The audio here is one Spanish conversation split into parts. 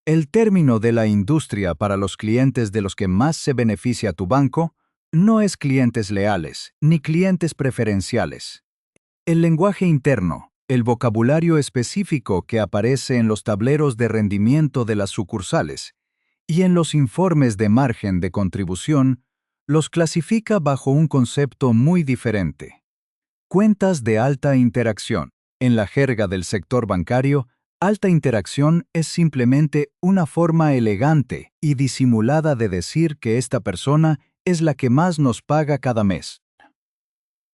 El término de la industria para los clientes de los que más se beneficia tu banco no es clientes leales ni clientes preferenciales. El lenguaje interno, el vocabulario específico que aparece en los tableros de rendimiento de las sucursales y en los informes de margen de contribución, los clasifica bajo un concepto muy diferente. Cuentas de alta interacción. En la jerga del sector bancario, alta interacción es simplemente una forma elegante y disimulada de decir que esta persona es la que más nos paga cada mes.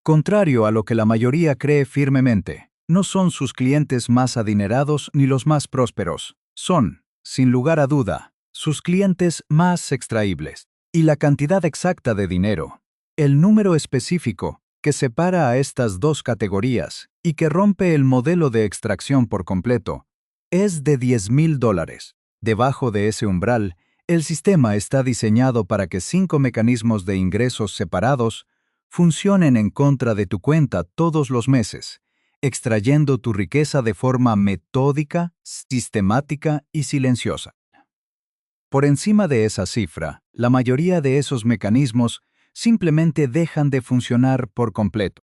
Contrario a lo que la mayoría cree firmemente, no son sus clientes más adinerados ni los más prósperos. Son, sin lugar a duda, sus clientes más extraíbles. Y la cantidad exacta de dinero, el número específico que separa a estas dos categorías y que rompe el modelo de extracción por completo, es de $10,000. Debajo de ese umbral, el sistema está diseñado para que 5 mecanismos de ingresos separados funcionen en contra de tu cuenta todos los meses, extrayendo tu riqueza de forma metódica, sistemática y silenciosa. Por encima de esa cifra, la mayoría de esos mecanismos simplemente dejan de funcionar por completo.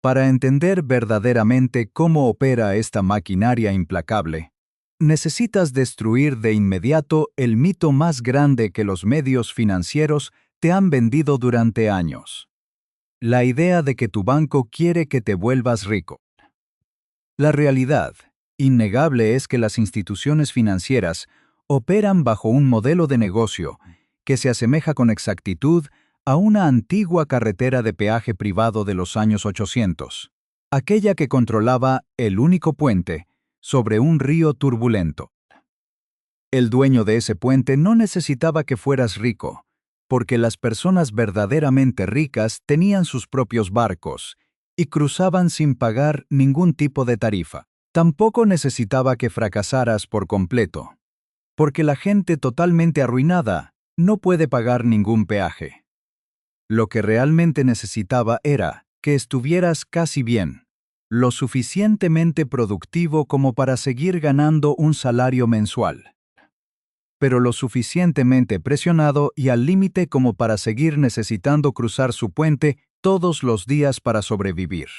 Para entender verdaderamente cómo opera esta maquinaria implacable, necesitas destruir de inmediato el mito más grande que los medios financieros te han vendido durante años: la idea de que tu banco quiere que te vuelvas rico. La realidad innegable es que las instituciones financieras operan bajo un modelo de negocio que se asemeja con exactitud a una antigua carretera de peaje privado de los años 800, aquella que controlaba el único puente sobre un río turbulento. El dueño de ese puente no necesitaba que fueras rico, porque las personas verdaderamente ricas tenían sus propios barcos y cruzaban sin pagar ningún tipo de tarifa. Tampoco necesitaba que fracasaras por completo, porque la gente totalmente arruinada no puede pagar ningún peaje. Lo que realmente necesitaba era que estuvieras casi bien, lo suficientemente productivo como para seguir ganando un salario mensual, pero lo suficientemente presionado y al límite como para seguir necesitando cruzar su puente todos los días para sobrevivir.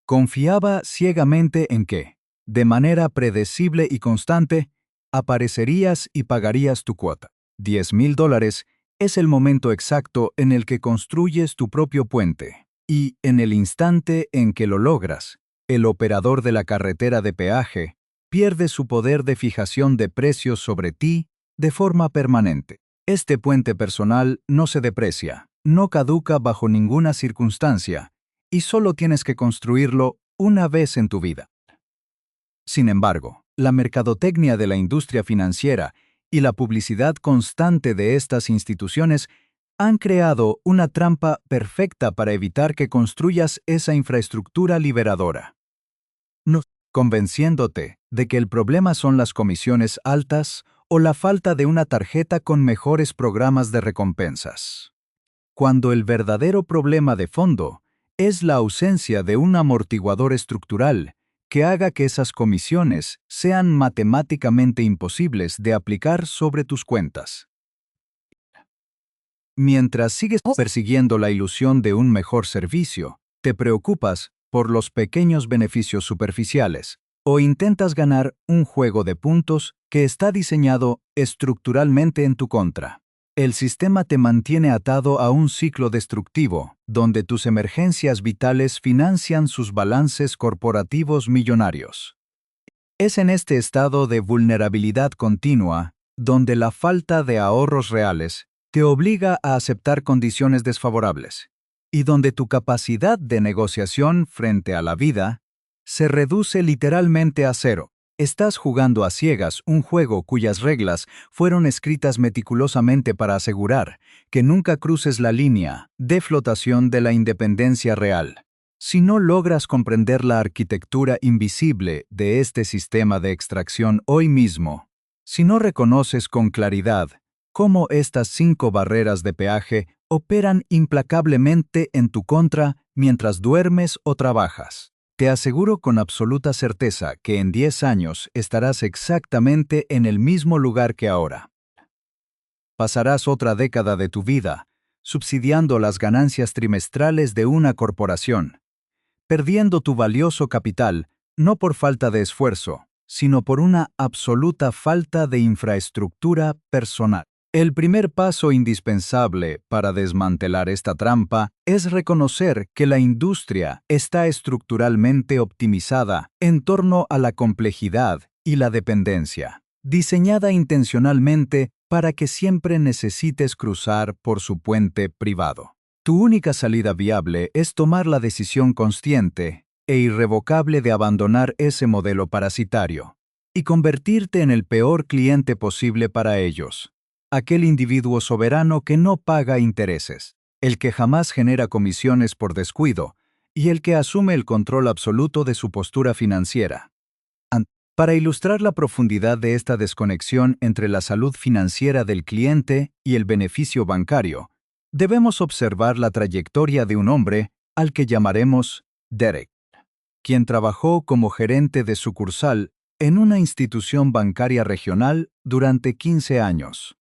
Confiaba ciegamente en que, de manera predecible y constante, aparecerías y pagarías tu cuota. $10,000 es el momento exacto en el que construyes tu propio puente, y en el instante en que lo logras, el operador de la carretera de peaje pierde su poder de fijación de precios sobre ti de forma permanente. Este puente personal no se deprecia, no caduca bajo ninguna circunstancia, y solo tienes que construirlo una vez en tu vida. Sin embargo, la mercadotecnia de la industria financiera y la publicidad constante de estas instituciones han creado una trampa perfecta para evitar que construyas esa infraestructura liberadora. No, convenciéndote de que el problema son las comisiones altas o la falta de una tarjeta con mejores programas de recompensas, cuando el verdadero problema de fondo es la ausencia de un amortiguador estructural que haga que esas comisiones sean matemáticamente imposibles de aplicar sobre tus cuentas. Mientras sigues persiguiendo la ilusión de un mejor servicio, te preocupas por los pequeños beneficios superficiales o intentas ganar un juego de puntos que está diseñado estructuralmente en tu contra. El sistema te mantiene atado a un ciclo destructivo, donde tus emergencias vitales financian sus balances corporativos millonarios. Es en este estado de vulnerabilidad continua, donde la falta de ahorros reales te obliga a aceptar condiciones desfavorables, y donde tu capacidad de negociación frente a la vida se reduce literalmente a cero. Estás jugando a ciegas un juego cuyas reglas fueron escritas meticulosamente para asegurar que nunca cruces la línea de flotación de la independencia real. Si no logras comprender la arquitectura invisible de este sistema de extracción hoy mismo, si no reconoces con claridad cómo estas 5 barreras de peaje operan implacablemente en tu contra mientras duermes o trabajas, Te aseguro con absoluta certeza que en 10 años estarás exactamente en el mismo lugar que ahora. Pasarás otra década de tu vida subsidiando las ganancias trimestrales de una corporación, perdiendo tu valioso capital no por falta de esfuerzo, sino por una absoluta falta de infraestructura personal. El primer paso indispensable para desmantelar esta trampa es reconocer que la industria está estructuralmente optimizada en torno a la complejidad y la dependencia, diseñada intencionalmente para que siempre necesites cruzar por su puente privado. Tu única salida viable es tomar la decisión consciente e irrevocable de abandonar ese modelo parasitario y convertirte en el peor cliente posible para ellos. Aquel individuo soberano que no paga intereses, el que jamás genera comisiones por descuido y el que asume el control absoluto de su postura financiera. Para ilustrar la profundidad de esta desconexión entre la salud financiera del cliente y el beneficio bancario, debemos observar la trayectoria de un hombre al que llamaremos Derek, quien trabajó como gerente de sucursal en una institución bancaria regional durante 15 años.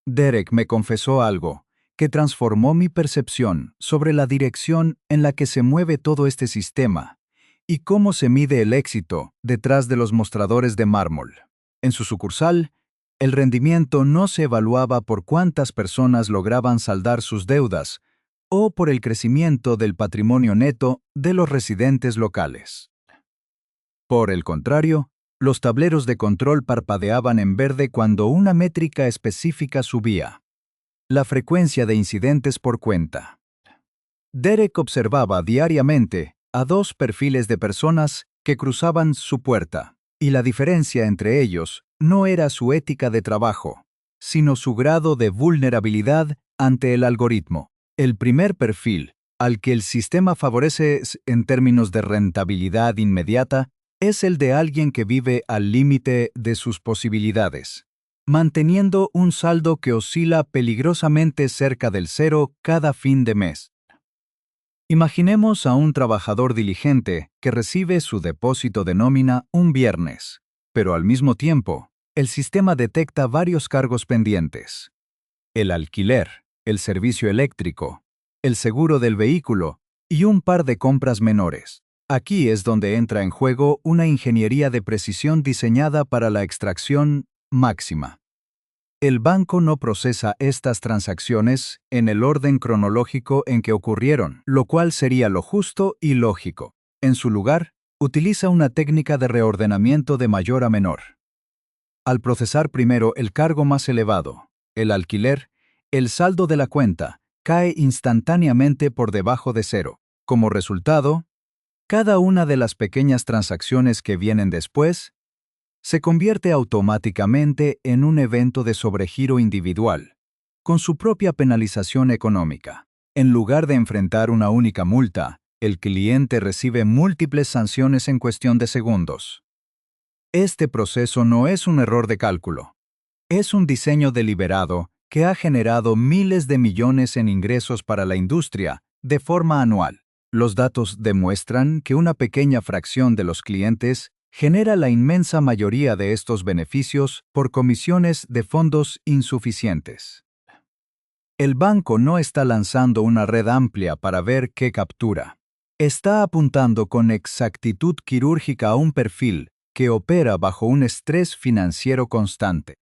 Derek me confesó algo que transformó mi percepción sobre la dirección en la que se mueve todo este sistema y cómo se mide el éxito detrás de los mostradores de mármol. En su sucursal, el rendimiento no se evaluaba por cuántas personas lograban saldar sus deudas o por el crecimiento del patrimonio neto de los residentes locales. Por el contrario, los tableros de control parpadeaban en verde cuando una métrica específica subía: la frecuencia de incidentes por cuenta. Derek observaba diariamente a dos perfiles de personas que cruzaban su puerta, y la diferencia entre ellos no era su ética de trabajo, sino su grado de vulnerabilidad ante el algoritmo. El primer perfil, al que el sistema favorece en términos de rentabilidad inmediata, es el de alguien que vive al límite de sus posibilidades, manteniendo un saldo que oscila peligrosamente cerca del cero cada fin de mes. Imaginemos a un trabajador diligente que recibe su depósito de nómina un viernes, pero al mismo tiempo, el sistema detecta varios cargos pendientes: el alquiler, el servicio eléctrico, el seguro del vehículo y un par de compras menores. Aquí es donde entra en juego una ingeniería de precisión diseñada para la extracción máxima. El banco no procesa estas transacciones en el orden cronológico en que ocurrieron, lo cual sería lo justo y lógico. En su lugar, utiliza una técnica de reordenamiento de mayor a menor. Al procesar primero el cargo más elevado, el alquiler, el saldo de la cuenta cae instantáneamente por debajo de cero. Como resultado, cada una de las pequeñas transacciones que vienen después se convierte automáticamente en un evento de sobregiro individual, con su propia penalización económica. En lugar de enfrentar una única multa, el cliente recibe múltiples sanciones en cuestión de segundos. Este proceso no es un error de cálculo. Es un diseño deliberado que ha generado miles de millones en ingresos para la industria de forma anual. Los datos demuestran que una pequeña fracción de los clientes genera la inmensa mayoría de estos beneficios por comisiones de fondos insuficientes. El banco no está lanzando una red amplia para ver qué captura. Está apuntando con exactitud quirúrgica a un perfil que opera bajo un estrés financiero constante.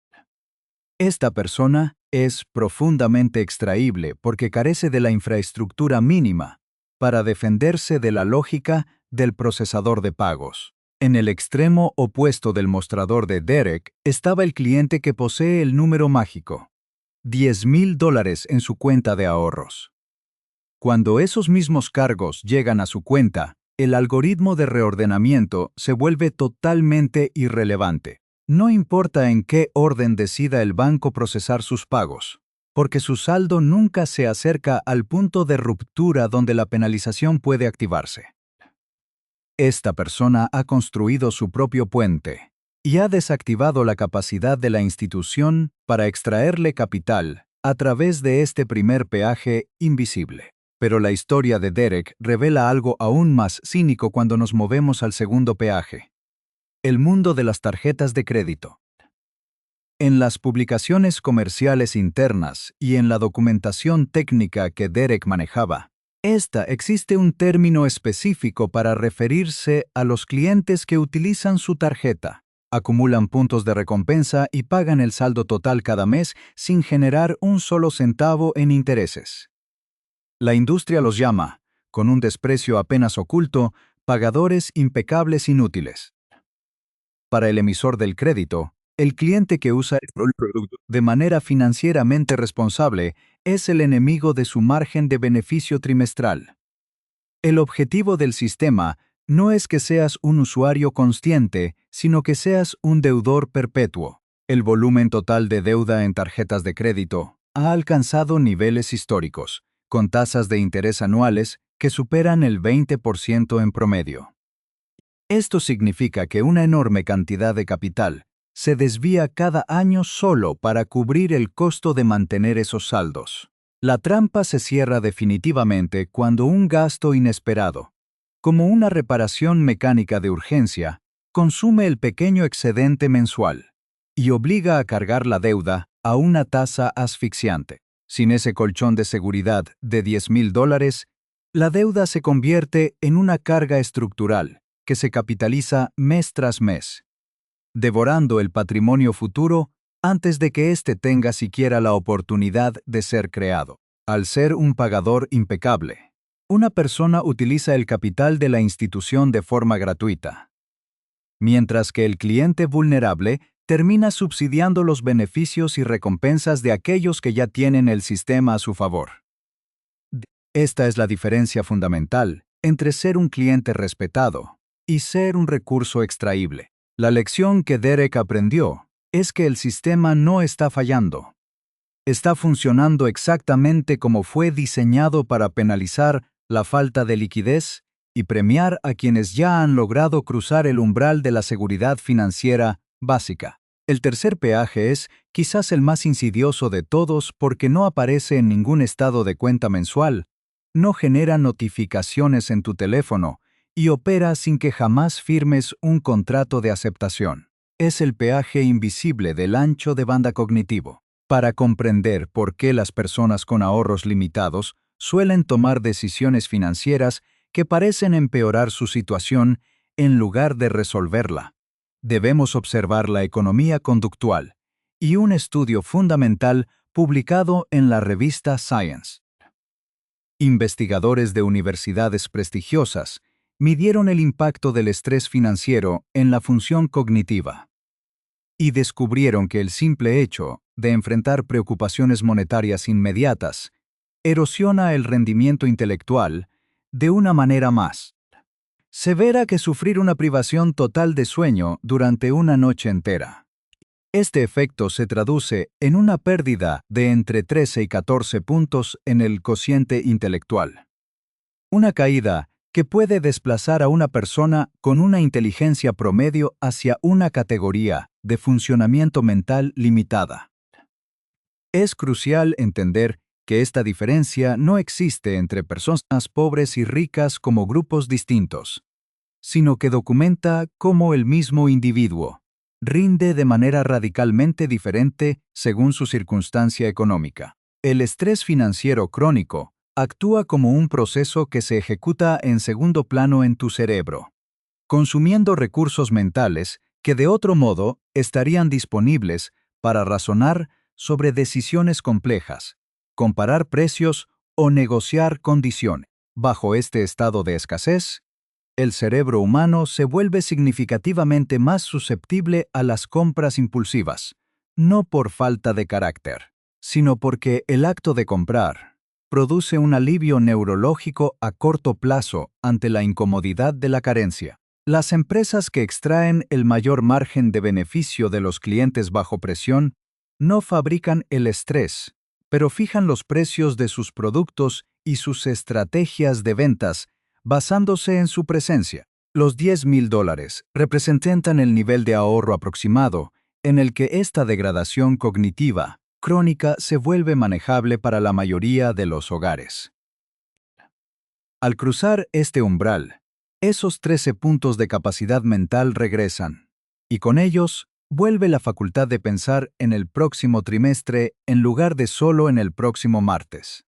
Esta persona es profundamente extraíble porque carece de la infraestructura mínima para defenderse de la lógica del procesador de pagos. En el extremo opuesto del mostrador de Derek estaba el cliente que posee el número mágico: $10,000 en su cuenta de ahorros. Cuando esos mismos cargos llegan a su cuenta, el algoritmo de reordenamiento se vuelve totalmente irrelevante. No importa en qué orden decida el banco procesar sus pagos, porque su saldo nunca se acerca al punto de ruptura donde la penalización puede activarse. Esta persona ha construido su propio puente y ha desactivado la capacidad de la institución para extraerle capital a través de este primer peaje invisible. Pero la historia de Derek revela algo aún más cínico cuando nos movemos al segundo peaje: el mundo de las tarjetas de crédito. En las publicaciones comerciales internas y en la documentación técnica que Derek manejaba, existe un término específico para referirse a los clientes que utilizan su tarjeta, acumulan puntos de recompensa y pagan el saldo total cada mes sin generar un solo centavo en intereses. La industria los llama, con un desprecio apenas oculto, pagadores impecables inútiles. Para el emisor del crédito, el cliente que usa el producto de manera financieramente responsable es el enemigo de su margen de beneficio trimestral. El objetivo del sistema no es que seas un usuario consciente, sino que seas un deudor perpetuo. El volumen total de deuda en tarjetas de crédito ha alcanzado niveles históricos, con tasas de interés anuales que superan el 20% en promedio. Esto significa que una enorme cantidad de capital se desvía cada año solo para cubrir el costo de mantener esos saldos. La trampa se cierra definitivamente cuando un gasto inesperado, como una reparación mecánica de urgencia, consume el pequeño excedente mensual y obliga a cargar la deuda a una tasa asfixiante. Sin ese colchón de seguridad de $10,000, la deuda se convierte en una carga estructural que se capitaliza mes tras mes, devorando el patrimonio futuro antes de que éste tenga siquiera la oportunidad de ser creado. Al ser un pagador impecable, una persona utiliza el capital de la institución de forma gratuita, mientras que el cliente vulnerable termina subsidiando los beneficios y recompensas de aquellos que ya tienen el sistema a su favor. Esta es la diferencia fundamental entre ser un cliente respetado y ser un recurso extraíble. La lección que Derek aprendió es que el sistema no está fallando. Está funcionando exactamente como fue diseñado para penalizar la falta de liquidez y premiar a quienes ya han logrado cruzar el umbral de la seguridad financiera básica. El tercer peaje es quizás el más insidioso de todos porque no aparece en ningún estado de cuenta mensual, no genera notificaciones en tu teléfono y opera sin que jamás firmes un contrato de aceptación. Es el peaje invisible del ancho de banda cognitivo. Para comprender por qué las personas con ahorros limitados suelen tomar decisiones financieras que parecen empeorar su situación en lugar de resolverla, debemos observar la economía conductual y un estudio fundamental publicado en la revista Science. Investigadores de universidades prestigiosas midieron el impacto del estrés financiero en la función cognitiva y descubrieron que el simple hecho de enfrentar preocupaciones monetarias inmediatas erosiona el rendimiento intelectual de una manera más severa que sufrir una privación total de sueño durante una noche entera. Este efecto se traduce en una pérdida de entre 13 y 14 puntos en el cociente intelectual. Una caída que puede desplazar a una persona con una inteligencia promedio hacia una categoría de funcionamiento mental limitada. Es crucial entender que esta diferencia no existe entre personas pobres y ricas como grupos distintos, sino que documenta cómo el mismo individuo rinde de manera radicalmente diferente según su circunstancia económica. El estrés financiero crónico actúa como un proceso que se ejecuta en segundo plano en tu cerebro, consumiendo recursos mentales que de otro modo estarían disponibles para razonar sobre decisiones complejas, comparar precios o negociar condiciones. Bajo este estado de escasez, el cerebro humano se vuelve significativamente más susceptible a las compras impulsivas, no por falta de carácter, sino porque el acto de comprar produce un alivio neurológico a corto plazo ante la incomodidad de la carencia. Las empresas que extraen el mayor margen de beneficio de los clientes bajo presión no fabrican el estrés, pero fijan los precios de sus productos y sus estrategias de ventas basándose en su presencia. Los $10,000 representan el nivel de ahorro aproximado en el que esta degradación cognitiva crónica se vuelve manejable para la mayoría de los hogares. Al cruzar este umbral, esos 13 puntos de capacidad mental regresan, y con ellos vuelve la facultad de pensar en el próximo trimestre en lugar de solo en el próximo martes,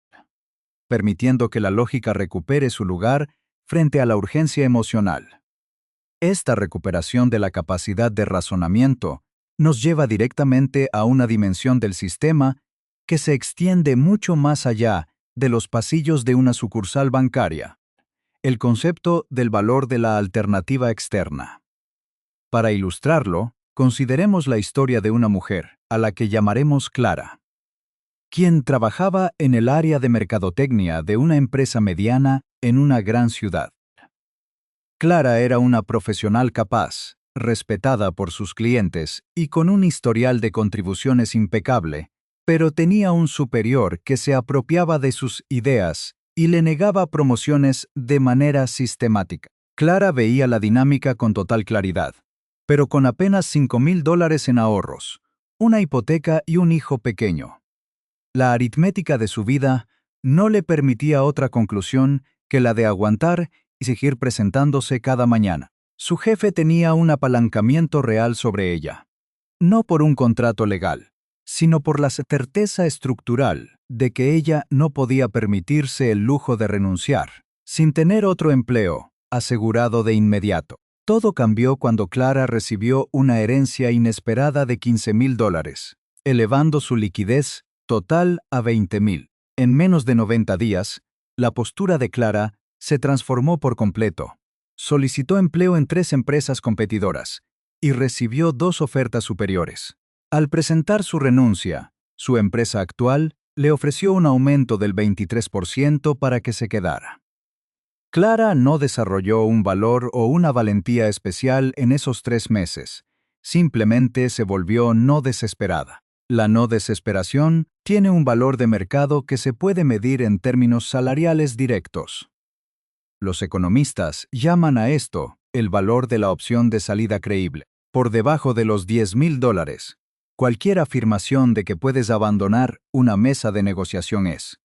permitiendo que la lógica recupere su lugar frente a la urgencia emocional. Esta recuperación de la capacidad de razonamiento nos lleva directamente a una dimensión del sistema que se extiende mucho más allá de los pasillos de una sucursal bancaria, el concepto del valor de la alternativa externa. Para ilustrarlo, consideremos la historia de una mujer, a la que llamaremos Clara, quien trabajaba en el área de mercadotecnia de una empresa mediana en una gran ciudad. Clara era una profesional capaz, respetada por sus clientes y con un historial de contribuciones impecable, pero tenía un superior que se apropiaba de sus ideas y le negaba promociones de manera sistemática. Clara veía la dinámica con total claridad, pero con apenas $5,000 en ahorros, una hipoteca y un hijo pequeño. La aritmética de su vida no le permitía otra conclusión que la de aguantar y seguir presentándose cada mañana. Su jefe tenía un apalancamiento real sobre ella, no por un contrato legal, sino por la certeza estructural de que ella no podía permitirse el lujo de renunciar, sin tener otro empleo asegurado de inmediato. Todo cambió cuando Clara recibió una herencia inesperada de $15,000, elevando su liquidez total a $20,000. En menos de 90 días, la postura de Clara se transformó por completo. Solicitó empleo en 3 empresas competidoras y recibió 2 ofertas superiores. Al presentar su renuncia, su empresa actual le ofreció un aumento del 23% para que se quedara. Clara no desarrolló un valor o una valentía especial en esos 3 meses. Simplemente se volvió no desesperada. La no desesperación tiene un valor de mercado que se puede medir en términos salariales directos. Los economistas llaman a esto el valor de la opción de salida creíble. Por debajo de los $10,000, cualquier afirmación de que puedes abandonar una mesa de negociación es,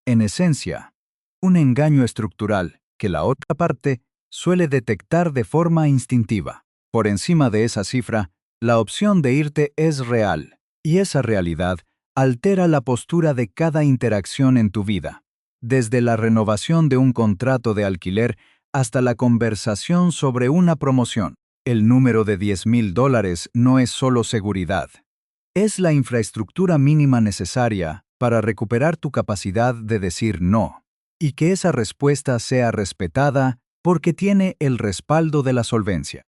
en esencia, un engaño estructural que la otra parte suele detectar de forma instintiva. Por encima de esa cifra, la opción de irte es real, y esa realidad altera la postura de cada interacción en tu vida, desde la renovación de un contrato de alquiler hasta la conversación sobre una promoción. El número de $10,000 no es solo seguridad. Es la infraestructura mínima necesaria para recuperar tu capacidad de decir no, y que esa respuesta sea respetada porque tiene el respaldo de la solvencia.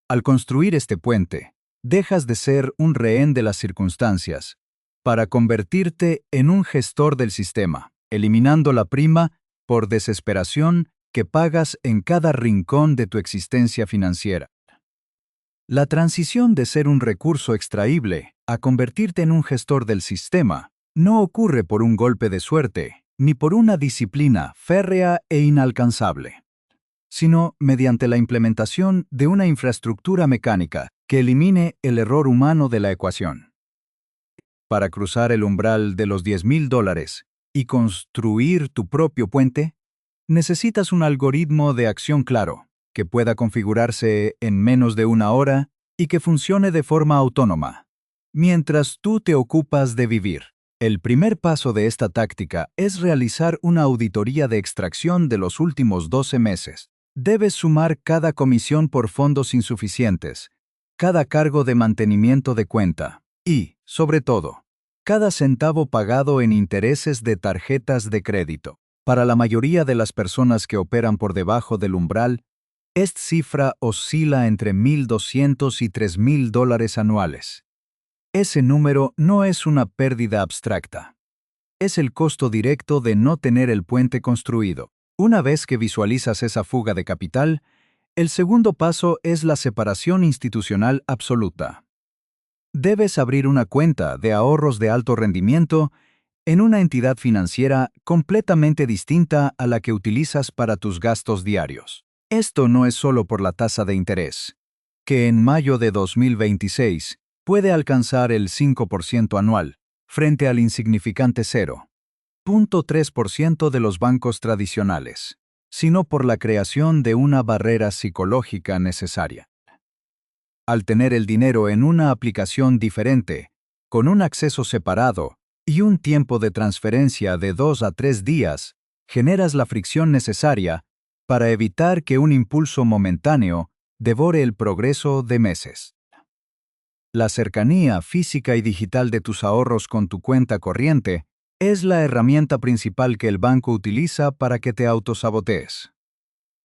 Al construir este puente, dejas de ser un rehén de las circunstancias para convertirte en un gestor del sistema, eliminando la prima por desesperación que pagas en cada rincón de tu existencia financiera. La transición de ser un recurso extraíble a convertirte en un gestor del sistema no ocurre por un golpe de suerte, ni por una disciplina férrea e inalcanzable, sino mediante la implementación de una infraestructura mecánica que elimine el error humano de la ecuación. Para cruzar el umbral de los $10,000 y construir tu propio puente, necesitas un algoritmo de acción claro, que pueda configurarse en menos de 1 hora y que funcione de forma autónoma, mientras tú te ocupas de vivir. El primer paso de esta táctica es realizar una auditoría de extracción de los últimos 12 meses. Debes sumar cada comisión por fondos insuficientes, cada cargo de mantenimiento de cuenta y, sobre todo, cada centavo pagado en intereses de tarjetas de crédito. Para la mayoría de las personas que operan por debajo del umbral, esta cifra oscila entre $1,200 y $3,000 anuales. Ese número no es una pérdida abstracta. Es el costo directo de no tener el puente construido. Una vez que visualizas esa fuga de capital, el segundo paso es la separación institucional absoluta. Debes abrir una cuenta de ahorros de alto rendimiento en una entidad financiera completamente distinta a la que utilizas para tus gastos diarios. Esto no es solo por la tasa de interés, que en mayo de 2026 puede alcanzar el 5% anual, frente al insignificante 0. 0.3% de los bancos tradicionales, sino por la creación de una barrera psicológica necesaria. Al tener el dinero en una aplicación diferente, con un acceso separado y un tiempo de transferencia de 2 a 3 días, generas la fricción necesaria para evitar que un impulso momentáneo devore el progreso de meses. La cercanía física y digital de tus ahorros con tu cuenta corriente es la herramienta principal que el banco utiliza para que te autosabotees.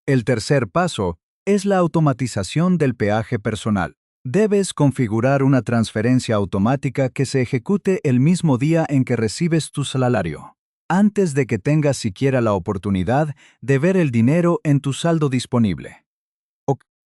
El tercer paso es la automatización del peaje personal. Debes configurar una transferencia automática que se ejecute el mismo día en que recibes tu salario, antes de que tengas siquiera la oportunidad de ver el dinero en tu saldo disponible.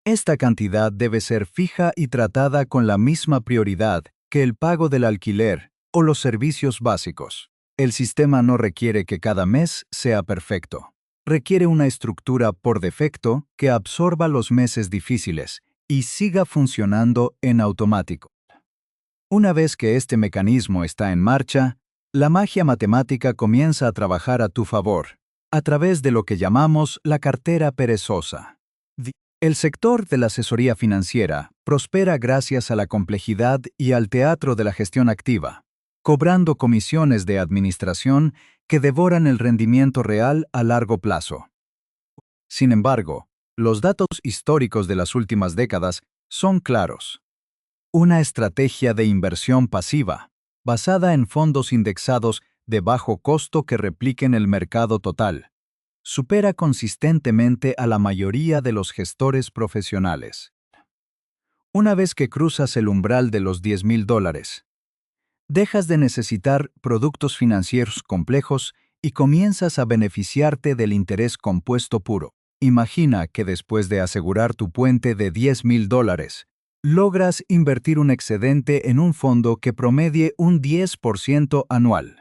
Esta cantidad debe ser fija y tratada con la misma prioridad que el pago del alquiler o los servicios básicos. El sistema no requiere que cada mes sea perfecto. Requiere una estructura por defecto que absorba los meses difíciles y siga funcionando en automático. Una vez que este mecanismo está en marcha, la magia matemática comienza a trabajar a tu favor, a través de lo que llamamos la cartera perezosa. El sector de la asesoría financiera prospera gracias a la complejidad y al teatro de la gestión activa, cobrando comisiones de administración que devoran el rendimiento real a largo plazo. Sin embargo, los datos históricos de las últimas décadas son claros. Una estrategia de inversión pasiva, basada en fondos indexados de bajo costo que repliquen el mercado total, supera consistentemente a la mayoría de los gestores profesionales. Una vez que cruzas el umbral de los $10,000, dejas de necesitar productos financieros complejos y comienzas a beneficiarte del interés compuesto puro. Imagina que después de asegurar tu puente de $10,000, logras invertir un excedente en un fondo que promedie un 10% anual.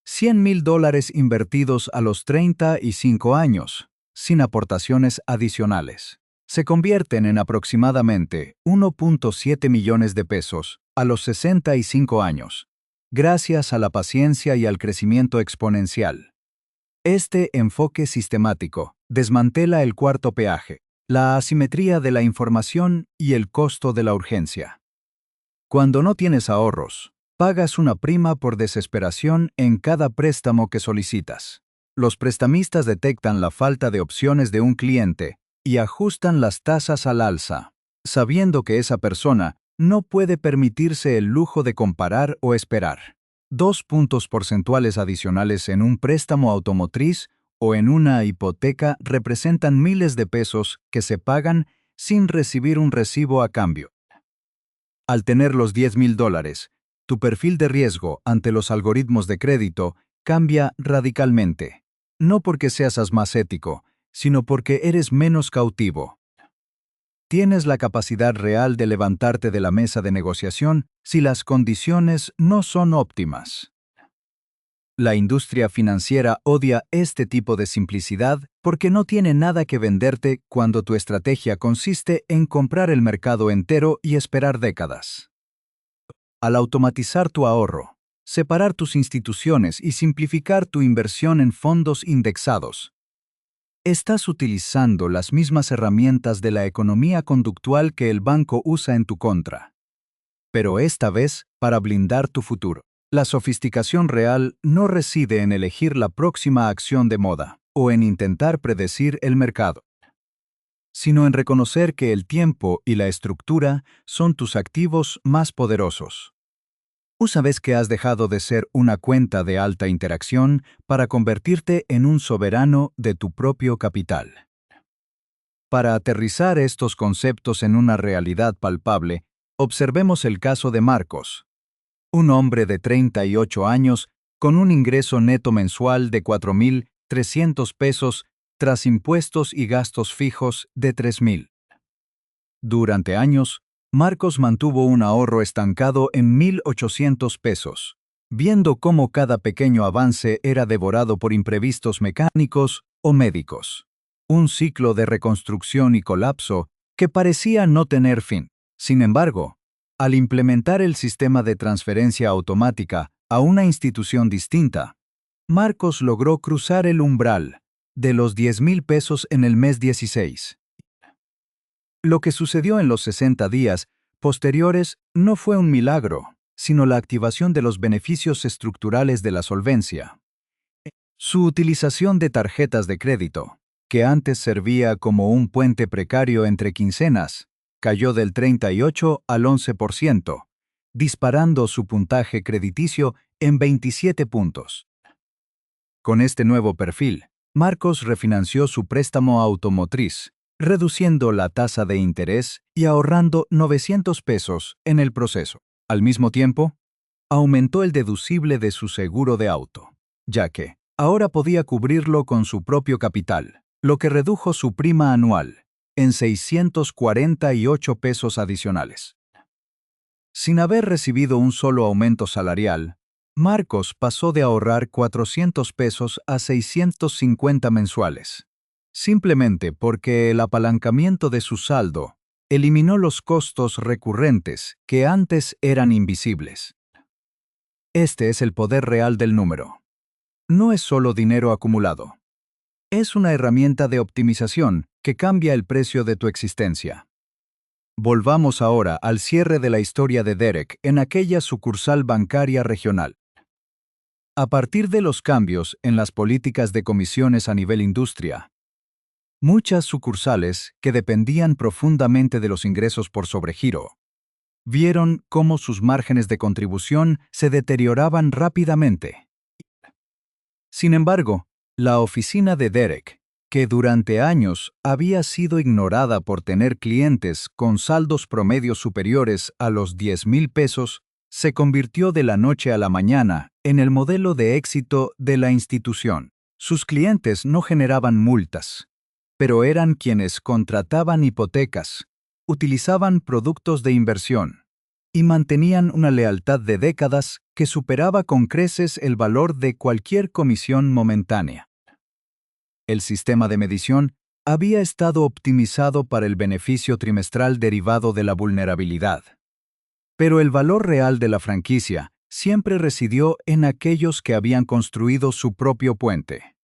$100,000 invertidos a los 35 años, sin aportaciones adicionales, se convierten en aproximadamente 1.7 millones de pesos a los 65 años, gracias a la paciencia y al crecimiento exponencial. Este enfoque sistemático desmantela el cuarto peaje, la asimetría de la información y el costo de la urgencia. Cuando no tienes ahorros, pagas una prima por desesperación en cada préstamo que solicitas. Los prestamistas detectan la falta de opciones de un cliente y ajustan las tasas al alza, sabiendo que esa persona no puede permitirse el lujo de comparar o esperar. 2 puntos porcentuales adicionales en un préstamo automotriz o en una hipoteca representan miles de pesos que se pagan sin recibir un recibo a cambio. Al tener los $10,000, tu perfil de riesgo ante los algoritmos de crédito cambia radicalmente. No porque seas más ético, sino porque eres menos cautivo. Tienes la capacidad real de levantarte de la mesa de negociación si las condiciones no son óptimas. La industria financiera odia este tipo de simplicidad porque no tiene nada que venderte cuando tu estrategia consiste en comprar el mercado entero y esperar décadas. Al automatizar tu ahorro, separar tus instituciones y simplificar tu inversión en fondos indexados, estás utilizando las mismas herramientas de la economía conductual que el banco usa en tu contra, pero esta vez para blindar tu futuro. La sofisticación real no reside en elegir la próxima acción de moda o en intentar predecir el mercado, sino en reconocer que el tiempo y la estructura son tus activos más poderosos. Una vez que has dejado de ser una cuenta de alta interacción para convertirte en un soberano de tu propio capital. Para aterrizar estos conceptos en una realidad palpable, observemos el caso de Marcos, un hombre de 38 años con un ingreso neto mensual de $4,300 tras impuestos y gastos fijos de $3,000. Durante años, Marcos mantuvo un ahorro estancado en $1,800, viendo cómo cada pequeño avance era devorado por imprevistos mecánicos o médicos. Un ciclo de reconstrucción y colapso que parecía no tener fin. Sin embargo, al implementar el sistema de transferencia automática a una institución distinta, Marcos logró cruzar el umbral de los 10,000 pesos en el mes 16. Lo que sucedió en los 60 días posteriores no fue un milagro, sino la activación de los beneficios estructurales de la solvencia. Su utilización de tarjetas de crédito, que antes servía como un puente precario entre quincenas, cayó del 38 al 11%, disparando su puntaje crediticio en 27 puntos. Con este nuevo perfil, Marcos refinanció su préstamo automotriz, reduciendo la tasa de interés y ahorrando 900 pesos en el proceso. Al mismo tiempo, aumentó el deducible de su seguro de auto, ya que ahora podía cubrirlo con su propio capital, lo que redujo su prima anual en 648 pesos adicionales. Sin haber recibido un solo aumento salarial, Marcos pasó de ahorrar 400 pesos a 650 mensuales, simplemente porque el apalancamiento de su saldo eliminó los costos recurrentes que antes eran invisibles. Este es el poder real del número. No es solo dinero acumulado. Es una herramienta de optimización que cambia el precio de tu existencia. Volvamos ahora al cierre de la historia de Derek en aquella sucursal bancaria regional. A partir de los cambios en las políticas de comisiones a nivel industria, muchas sucursales que dependían profundamente de los ingresos por sobregiro, vieron cómo sus márgenes de contribución se deterioraban rápidamente. Sin embargo, la oficina de Derek, que durante años había sido ignorada por tener clientes con saldos promedios superiores a los 10,000 pesos, se convirtió de la noche a la mañana en el modelo de éxito de la institución. Sus clientes no generaban multas, pero eran quienes contrataban hipotecas, utilizaban productos de inversión y mantenían una lealtad de décadas que superaba con creces el valor de cualquier comisión momentánea. El sistema de medición había estado optimizado para el beneficio trimestral derivado de la vulnerabilidad. Pero el valor real de la franquicia siempre residió en aquellos que habían construido su propio puente.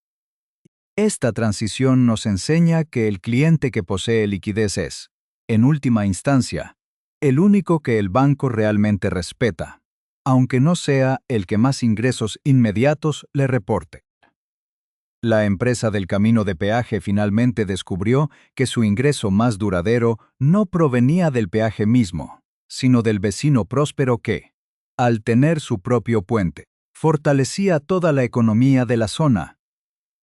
Esta transición nos enseña que el cliente que posee liquidez es, en última instancia, el único que el banco realmente respeta, aunque no sea el que más ingresos inmediatos le reporte. La empresa del camino de peaje finalmente descubrió que su ingreso más duradero no provenía del peaje mismo, sino del vecino próspero que, al tener su propio puente, fortalecía toda la economía de la zona.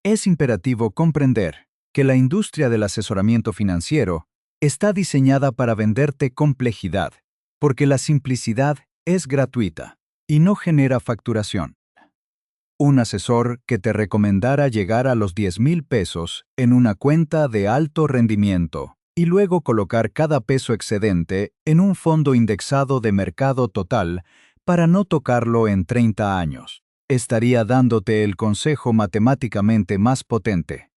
Es imperativo comprender que la industria del asesoramiento financiero está diseñada para venderte complejidad, porque la simplicidad es gratuita y no genera facturación. Un asesor que te recomendara llegar a los 10,000 pesos en una cuenta de alto rendimiento y luego colocar cada peso excedente en un fondo indexado de mercado total para no tocarlo en 30 años. Estaría dándote el consejo matemáticamente más potente,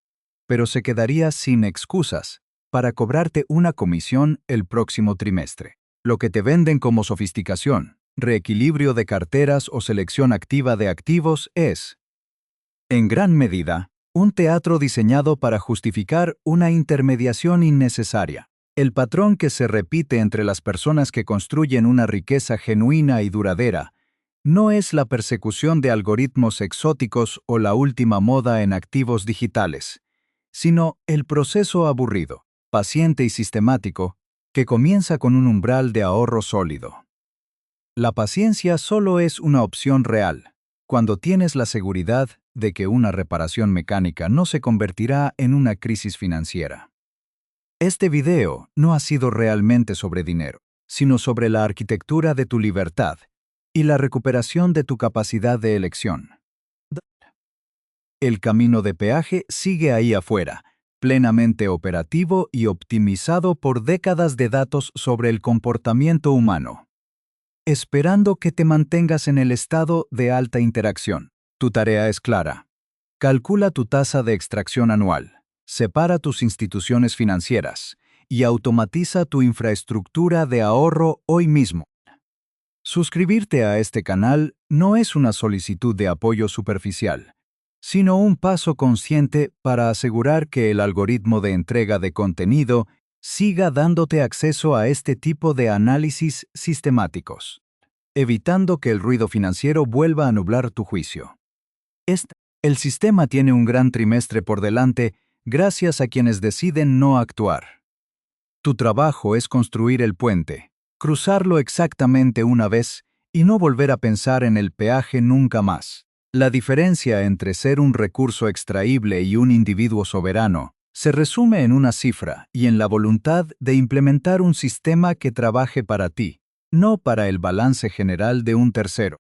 pero se quedaría sin excusas para cobrarte una comisión el próximo trimestre. Lo que te venden como sofisticación, reequilibrio de carteras o selección activa de activos es, en gran medida, un teatro diseñado para justificar una intermediación innecesaria. El patrón que se repite entre las personas que construyen una riqueza genuina y duradera no es la persecución de algoritmos exóticos o la última moda en activos digitales, sino el proceso aburrido, paciente y sistemático que comienza con un umbral de ahorro sólido. La paciencia solo es una opción real cuando tienes la seguridad de que una reparación mecánica no se convertirá en una crisis financiera. Este video no ha sido realmente sobre dinero, sino sobre la arquitectura de tu libertad y la recuperación de tu capacidad de elección. El camino de peaje sigue ahí afuera, plenamente operativo y optimizado por décadas de datos sobre el comportamiento humano, esperando que te mantengas en el estado de alta interacción. Tu tarea es clara. Calcula tu tasa de extracción anual, separa tus instituciones financieras y automatiza tu infraestructura de ahorro hoy mismo. Suscribirte a este canal no es una solicitud de apoyo superficial, sino un paso consciente para asegurar que el algoritmo de entrega de contenido siga dándote acceso a este tipo de análisis sistemáticos, evitando que el ruido financiero vuelva a nublar tu juicio. El sistema tiene un gran trimestre por delante gracias a quienes deciden no actuar. Tu trabajo es construir el puente, cruzarlo exactamente una vez y no volver a pensar en el peaje nunca más. La diferencia entre ser un recurso extraíble y un individuo soberano se resume en una cifra y en la voluntad de implementar un sistema que trabaje para ti, no para el balance general de un tercero.